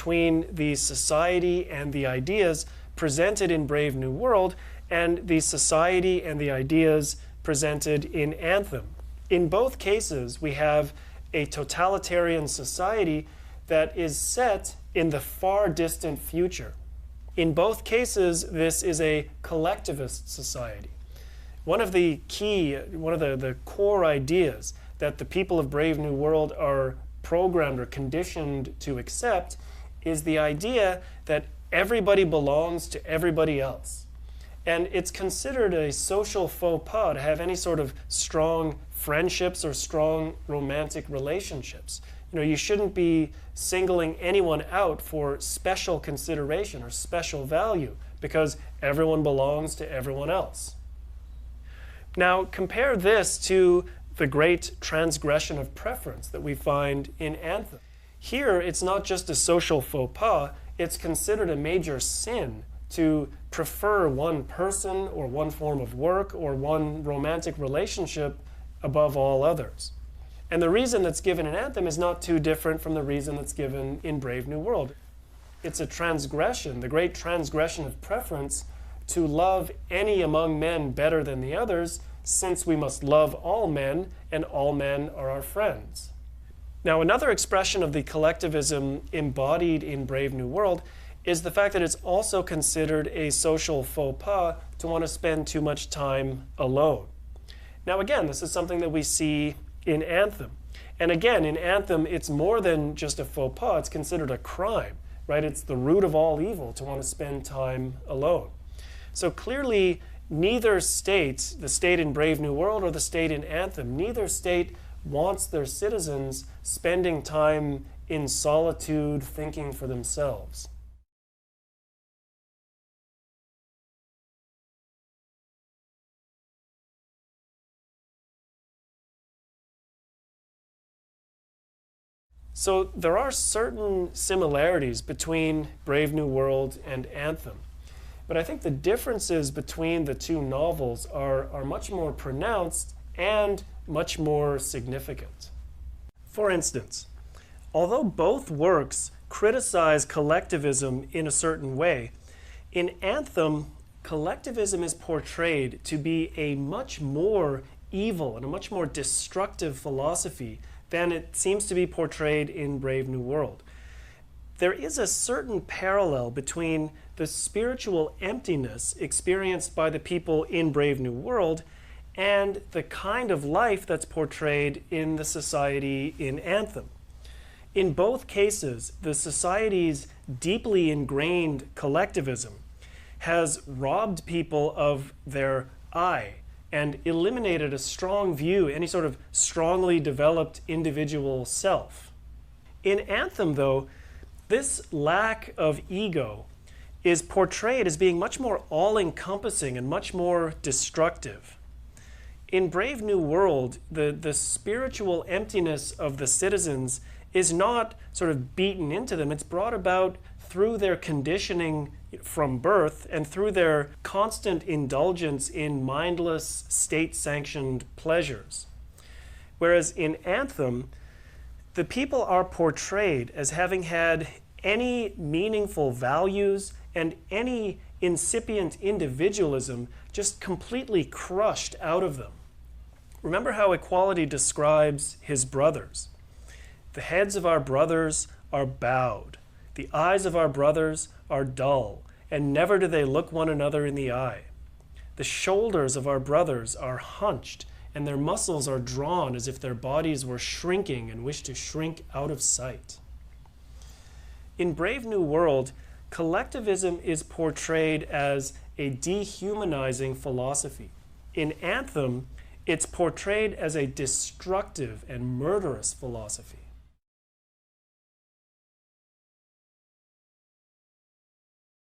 between the society and the ideas presented in Brave New World and the society and the ideas presented in Anthem. In both cases, we have a totalitarian society that is set in the far distant future. In both cases, this is a collectivist society. One of the core ideas that the people of Brave New World are programmed or conditioned to accept is the idea that everybody belongs to everybody else. And it's considered a social faux pas to have any sort of strong friendships or strong romantic relationships. You know, you shouldn't be singling anyone out for special consideration or special value because everyone belongs to everyone else. Now, compare this to the great transgression of preference that we find in Anthem. Here, it's not just a social faux pas, it's considered a major sin to prefer one person or one form of work or one romantic relationship above all others. And the reason that's given in Anthem is not too different from the reason that's given in Brave New World. It's a transgression, the great transgression of preference, to love any among men better than the others, since we must love all men, and all men are our friends. Now, another expression of the collectivism embodied in Brave New World is the fact that it's also considered a social faux pas to want to spend too much time alone. Now again, this is something that we see in Anthem. And again, in Anthem, it's more than just a faux pas, it's considered a crime, right? It's the root of all evil to want to spend time alone. So clearly, neither state, the state in Brave New World or the state in Anthem, neither state wants their citizens spending time in solitude, thinking for themselves. So there are certain similarities between Brave New World and Anthem. But I think the differences between the two novels are much more pronounced and much more significant. For instance, although both works criticize collectivism in a certain way, in Anthem, collectivism is portrayed to be a much more evil and a much more destructive philosophy than it seems to be portrayed in Brave New World. There is a certain parallel between the spiritual emptiness experienced by the people in Brave New World and the kind of life that's portrayed in the society in Anthem. In both cases, the society's deeply ingrained collectivism has robbed people of their I and eliminated a strong view, any sort of strongly developed individual self. In Anthem, though, this lack of ego is portrayed as being much more all-encompassing and much more destructive. In Brave New World, the spiritual emptiness of the citizens is not sort of beaten into them. It's brought about through their conditioning from birth and through their constant indulgence in mindless, state-sanctioned pleasures. Whereas in Anthem, the people are portrayed as having had any meaningful values and any incipient individualism just completely crushed out of them. Remember how equality describes his brothers. The heads of our brothers are bowed. The eyes of our brothers are dull, and never do they look one another in the eye. The shoulders of our brothers are hunched, and their muscles are drawn as if their bodies were shrinking and wish to shrink out of sight. In Brave New World, collectivism is portrayed as a dehumanizing philosophy. In Anthem, it's portrayed as a destructive and murderous philosophy.